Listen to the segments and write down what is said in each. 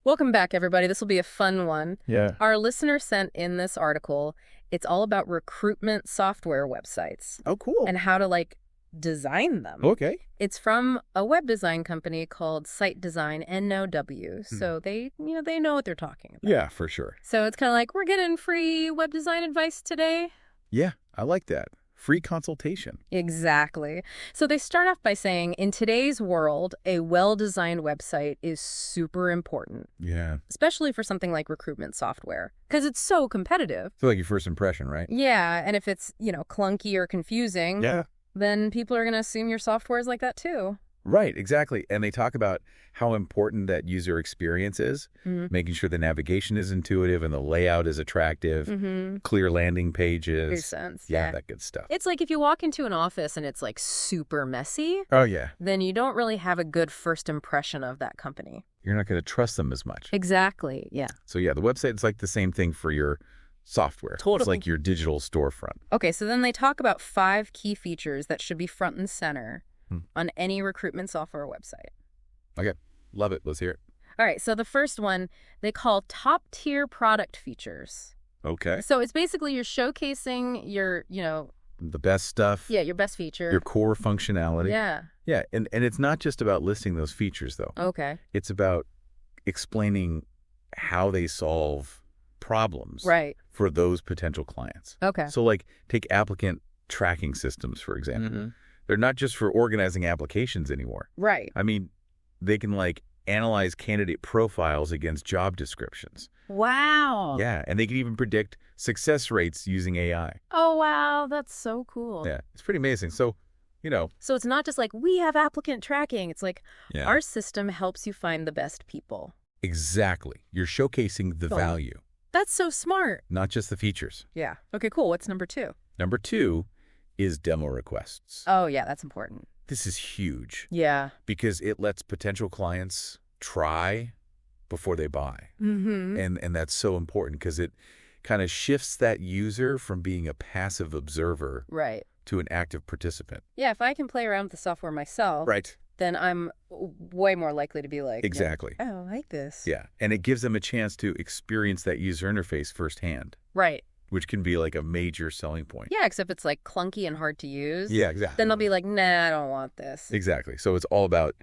Welcome back, everybody. This will be a fun one. Yeah. Our listener sent in this article. It's all about recruitment software websites Oh, cool. and how to, design them. Okay. It's from a web design company called Site Design, NOW. So they know what they're talking about. Yeah, for sure. So it's kind of like, we're getting free web design advice today. Yeah, I like that. Free consultation. Exactly. So they start off by saying, in today's world, a well-designed website is super important, Yeah. especially for something like recruitment software, because it's so competitive. So like your first impression, right? Yeah, and if it's, clunky or confusing, Yeah. then people are going to assume your software is like that too. Right, exactly. And they talk about how important that user experience is, making sure the navigation is intuitive and the layout is attractive, clear landing pages. Makes sense. Yeah, that good stuff. It's like if you walk into an office and it's super messy, Oh, yeah. then you don't really have a good first impression of that company. You're not going to trust them as much. Exactly, yeah. So yeah, the website's like the same thing for your software. Totally. It's like your digital storefront. Okay, so then they talk about 5 key features that should be front and center on any recruitment software website. Okay, love it. Let's hear it. All right, so the first one they call top-tier product features. Okay. So it's basically you're showcasing your, The best stuff. yeah, your best feature. Your core functionality. Yeah. Yeah, and it's not just about listing those features, though. Okay. It's about explaining how they solve problems Right. for those potential clients. Okay. So, take applicant tracking systems, for example. They're not just for organizing applications anymore. Right. I mean, they can, analyze candidate profiles against job descriptions. Wow. Yeah, and they can even predict success rates using AI. Oh, wow. That's so cool. Yeah, it's pretty amazing. So, So it's not just like we have applicant tracking. It's like yeah. our system helps you find the best people. Exactly. You're showcasing the value, That's so smart. not just the features. Yeah. Okay, cool. What's number 2? Number 2 is demo requests. Oh, yeah, that's important. This is huge Yeah. because it lets potential clients try before they buy. And that's so important because it kind of shifts that user from being a passive observer Right. to an active participant. Yeah, if I can play around with the software myself, Right. then I'm way more likely to be like, Exactly. oh, I like this. Yeah. And it gives them a chance to experience that user interface firsthand, Right. which can be a major selling point. Yeah, except it's clunky and hard to use. Yeah, exactly. Then they'll be like, nah, I don't want this. Exactly. So it's all about,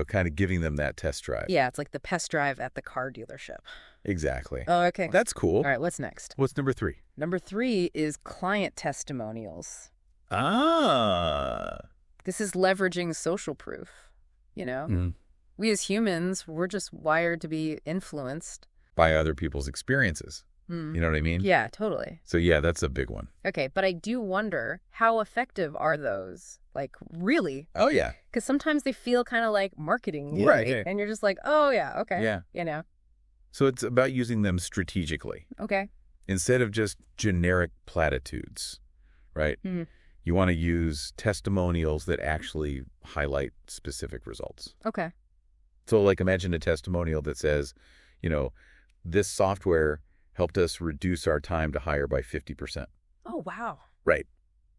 kind of giving them that test drive. Yeah, it's like the test drive at the car dealership. Exactly. Oh, okay. That's cool. All right, what's next? What's number 3? Number 3 is client testimonials. Ah. This is leveraging social proof, We as humans, we're just wired to be influenced. By other people's experiences. You know what I mean? Yeah, totally. So yeah, that's a big one. Okay, but I do wonder, how effective are those? Really? Oh, yeah. Because sometimes they feel kind of like marketing. Right. And you're just like, oh, yeah, okay. Yeah. So it's about using them strategically Okay. instead of just generic platitudes, right? You want to use testimonials that actually highlight specific results. Okay. So imagine a testimonial that says, this software helped us reduce our time to hire by 50%. Oh, wow. Right.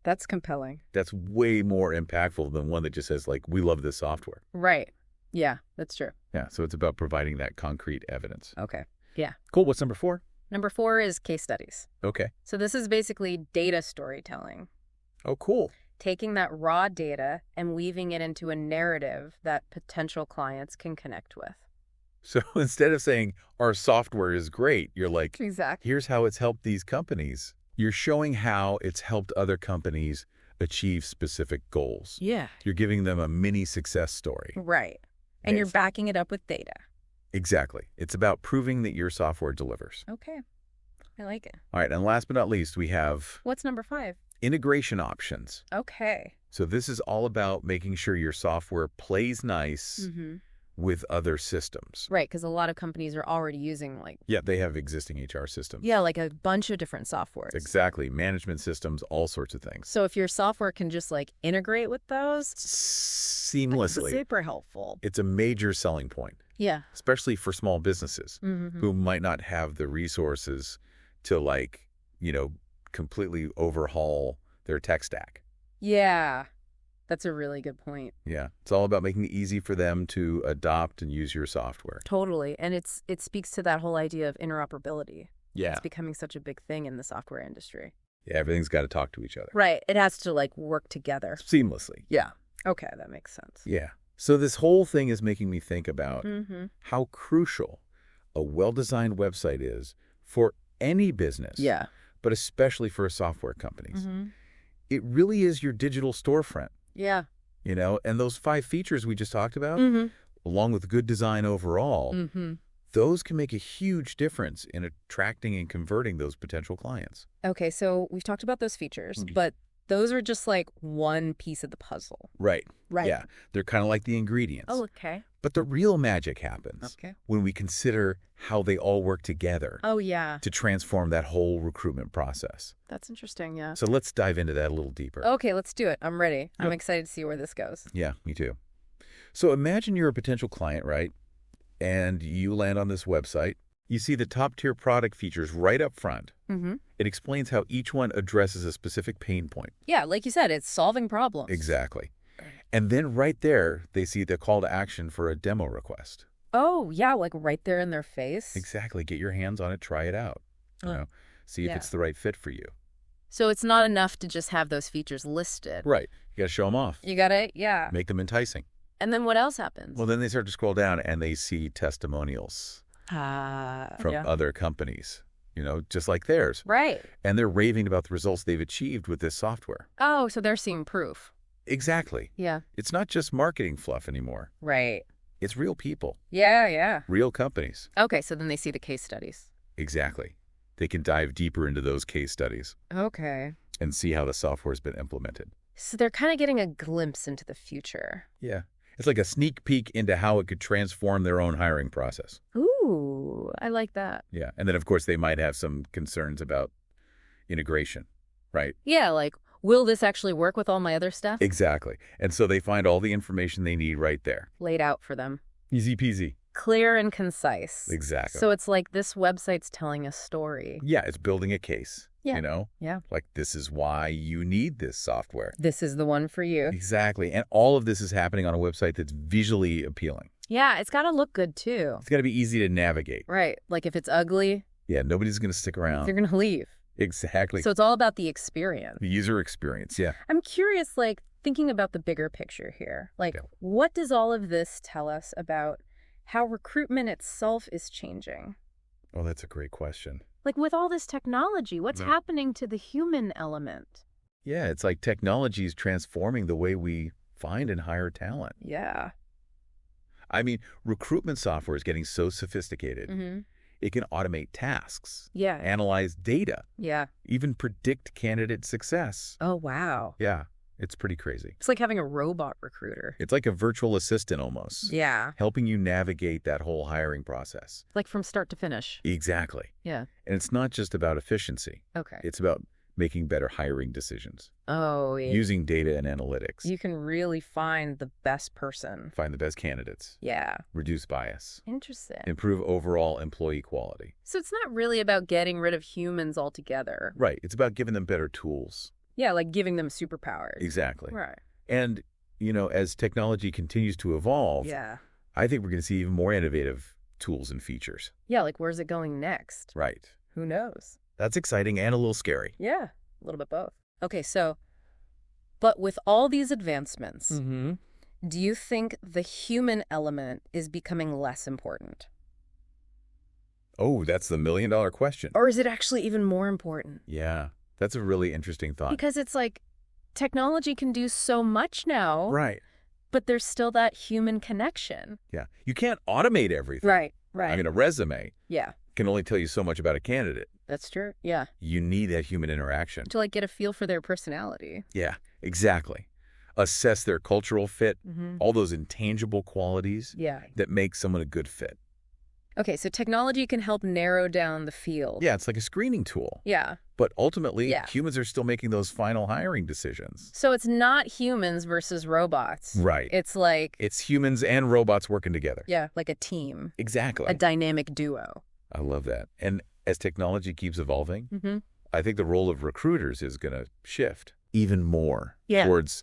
That's compelling. That's way more impactful than one that just says, we love this software. Right. Yeah, that's true. Yeah, so it's about providing that concrete evidence. Okay. Yeah. Cool. What's number 4? Number 4 is case studies. Okay. So this is basically data storytelling. Oh, cool. Taking that raw data and weaving it into a narrative that potential clients can connect with. So instead of saying our software is great, you're like, Exactly. here's how it's helped these companies. You're showing how it's helped other companies achieve specific goals. Yeah. You're giving them a mini success story. Right. And you're backing it up with data. Exactly. It's about proving that your software delivers. Okay. I like it. All right. And last but not least, we have What's number 5? integration options. Okay. So this is all about making sure your software plays nice with other systems. Right, because a lot of companies are already using Yeah, they have existing HR systems. yeah, a bunch of different softwares. Exactly. Management systems, all sorts of things. So if your software can just integrate with those, Seamlessly. super helpful. It's a major selling point, Yeah. especially for small businesses who might not have the resources to completely overhaul their tech stack. Yeah. That's a really good point. Yeah. It's all about making it easy for them to adopt and use your software. Totally. And it speaks to that whole idea of interoperability. Yeah. It's becoming such a big thing in the software industry. Yeah, everything's got to talk to each other. Right. It has to like work together. Seamlessly. Yeah. Okay, that makes sense. Yeah. So this whole thing is making me think about how crucial a well-designed website is for any business. Yeah. But especially for software companies. It really is your digital storefront. Yeah. You know, and those 5 features we just talked about, along with good design overall, those can make a huge difference in attracting and converting those potential clients. Okay, so we've talked about those features, but those are just like one piece of the puzzle. Right. Right. Yeah. They're kind of like the ingredients. Oh, okay. But the real magic happens when we consider how they all work together. Oh, yeah. To transform that whole recruitment process. That's interesting, yeah. So let's dive into that a little deeper. Okay, let's do it. I'm ready. Yep. I'm excited to see where this goes. Yeah, me too. So imagine you're a potential client, right? And you land on this website. You see the top-tier product features right up front. It explains how each one addresses a specific pain point. Yeah, like you said, it's solving problems. Exactly. And then right there, they see the call to action for a demo request. Oh, yeah, like right there in their face. Exactly. Get your hands on it. Try it out. You know, see if it's the right fit for you. So it's not enough to just have those features listed. Right. You got to show them off. You got to, yeah. Make them enticing. And then what else happens? Well, then they start to scroll down and they see testimonials from other companies, you know, just like theirs. Right. And they're raving about the results they've achieved with this software. Oh, so they're seeing proof. Exactly. Yeah. It's not just marketing fluff anymore. Right. It's real people. Yeah, yeah. Real companies. Okay, so then they see the case studies. Exactly. They can dive deeper into those case studies. Okay. And see how the software's been implemented. So they're kind of getting a glimpse into the future. Yeah. It's like a sneak peek into how it could transform their own hiring process. Ooh, I like that. Yeah. And then, of course, they might have some concerns about integration, right? Yeah, like, will this actually work with all my other stuff? Exactly. And so they find all the information they need right there. Laid out for them. Easy peasy. Clear and concise. Exactly. So it's like this website's telling a story. Yeah, it's building a case. Yeah. You know? Yeah. Like, this is why you need this software. This is the one for you. Exactly. And all of this is happening on a website that's visually appealing. Yeah, it's got to look good, too. It's got to be easy to navigate. Right. Like, if it's ugly, yeah, nobody's going to stick around. they're going to leave. Exactly. So it's all about the experience. The user experience, yeah. I'm curious, like, thinking about the bigger picture here. Like, what does all of this tell us about how recruitment itself is changing? Oh, that's a great question. Like, with all this technology, what's happening to the human element? Yeah, it's like technology is transforming the way we find and hire talent. Yeah. I mean, recruitment software is getting so sophisticated. It can automate tasks. Yeah. Analyze data. Yeah. Even predict candidate success. Oh, wow. Yeah, it's pretty crazy. It's like having a robot recruiter. It's like a virtual assistant almost. Yeah. Helping you navigate that whole hiring process. Like from start to finish. Exactly. Yeah. And it's not just about efficiency. Okay. It's about making better hiring decisions. Oh, yeah. Using data and analytics. You can really find the best person. Find the best candidates. Yeah. Reduce bias. Interesting. Improve overall employee quality. So it's not really about getting rid of humans altogether. Right. It's about giving them better tools. Yeah, like giving them superpowers. Exactly. Right. And, you know, as technology continues to evolve, I think we're going to see even more innovative tools and features. Yeah, like where's it going next? Right. Who knows? That's exciting and a little scary. Yeah, a little bit both. Okay, so, but with all these advancements, do you think the human element is becoming less important? Oh, that's the $1 million question. Or is it actually even more important? Yeah, that's a really interesting thought. Because it's like technology can do so much now. Right. But there's still that human connection. Yeah. You can't automate everything. Right, right. I mean, a resume Yeah. can only tell you so much about a candidate. That's true. Yeah. You need that human interaction. To like get a feel for their personality. Yeah, exactly. Assess their cultural fit, all those intangible qualities Yeah. that make someone a good fit. Okay, so technology can help narrow down the field. Yeah, it's like a screening tool. Yeah. But ultimately, humans are still making those final hiring decisions. So it's not humans versus robots. Right. It's like... It's humans and robots working together. Yeah, like a team. Exactly. A dynamic duo. I love that. And as technology keeps evolving, I think the role of recruiters is going to shift. even more towards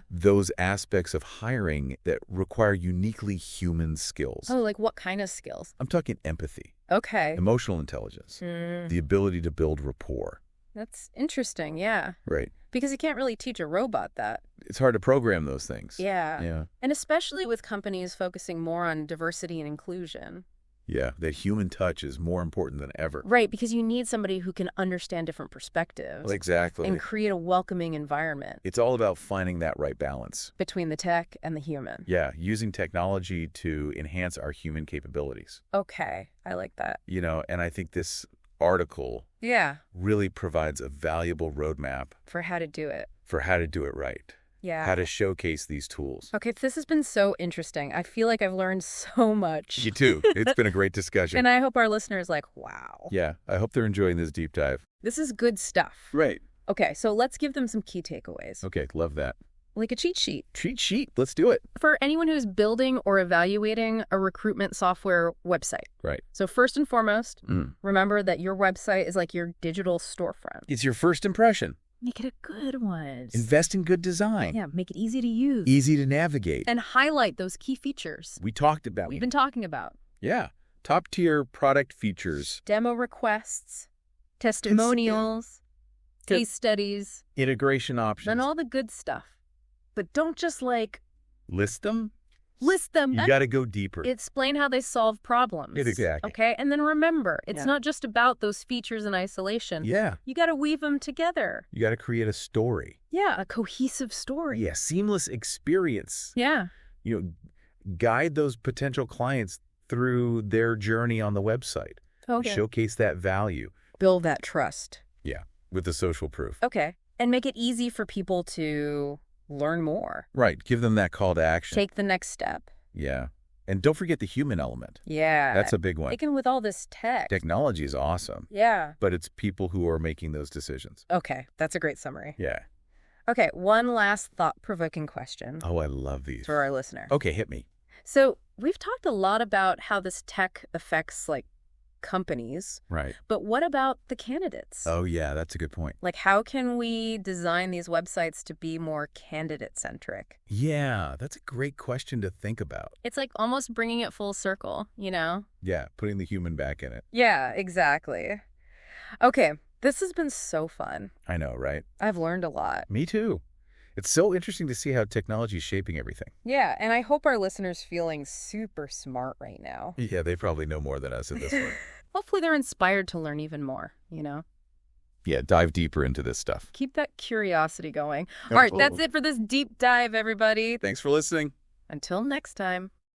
those aspects of hiring that require uniquely human skills. Oh, like what kind of skills? I'm talking empathy, Okay. emotional intelligence, the ability to build rapport. That's interesting, yeah. Right. Because you can't really teach a robot that. It's hard to program those things. Yeah. And especially with companies focusing more on diversity and inclusion. Yeah, that human touch is more important than ever. Right, because you need somebody who can understand different perspectives. Exactly. And create a welcoming environment. It's all about finding that right balance. Between the tech and the human. Yeah, using technology to enhance our human capabilities. Okay, I like that. And I think this article really provides a valuable roadmap. For how to do it. For how to do it right. Yeah. How to showcase these tools. Okay, this has been so interesting. I feel like I've learned so much. You too. It's been a great discussion. And I hope our listeners wow. Yeah, I hope they're enjoying this deep dive. This is good stuff. Right. Okay, so let's give them some key takeaways. Okay, love that. Like a cheat sheet. Cheat sheet, let's do it. For anyone who's building or evaluating a recruitment software website. Right. So first and foremost, remember that your website is like your digital storefront. It's your first impression. Make it a good one. Invest in good design. Yeah, make it easy to use. Easy to navigate. And highlight those key features. We've been talking about. Yeah. Top tier product features. Demo requests, testimonials, case studies. Integration options. And all the good stuff. But don't just list them. You got to go deeper. Explain how they solve problems. Exactly. Okay? And then remember, it's not just about those features in isolation. Yeah. You got to weave them together. You got to create a story. Yeah, a cohesive story. Yeah, seamless experience. Yeah. Guide those potential clients through their journey on the website. Okay. Showcase that value. Build that trust. Yeah, with the social proof. Okay. And make it easy for people to learn more. Right. Give them that call to action. Take the next step. Yeah. And don't forget the human element. Yeah. That's a big one. Even with all this tech. Technology is awesome. Yeah. But it's people who are making those decisions. Okay. That's a great summary. Yeah. Okay. One last thought-provoking question. Oh, I love these. For our listener. Okay, hit me. So we've talked a lot about how this tech affects companies. Right. But what about the candidates? Oh, yeah, that's a good point. How can we design these websites to be more candidate-centric? Yeah, that's a great question to think about. It's almost bringing it full circle, Yeah, putting the human back in it. Yeah, exactly. Okay, this has been so fun. I know, right? I've learned a lot. Me too. It's so interesting to see how technology is shaping everything. Yeah, and I hope our listeners feeling super smart right now. Yeah, they probably know more than us at this point. Hopefully they're inspired to learn even more, Yeah, dive deeper into this stuff. Keep that curiosity going. All right, that's it for this deep dive, everybody. Thanks for listening. Until next time.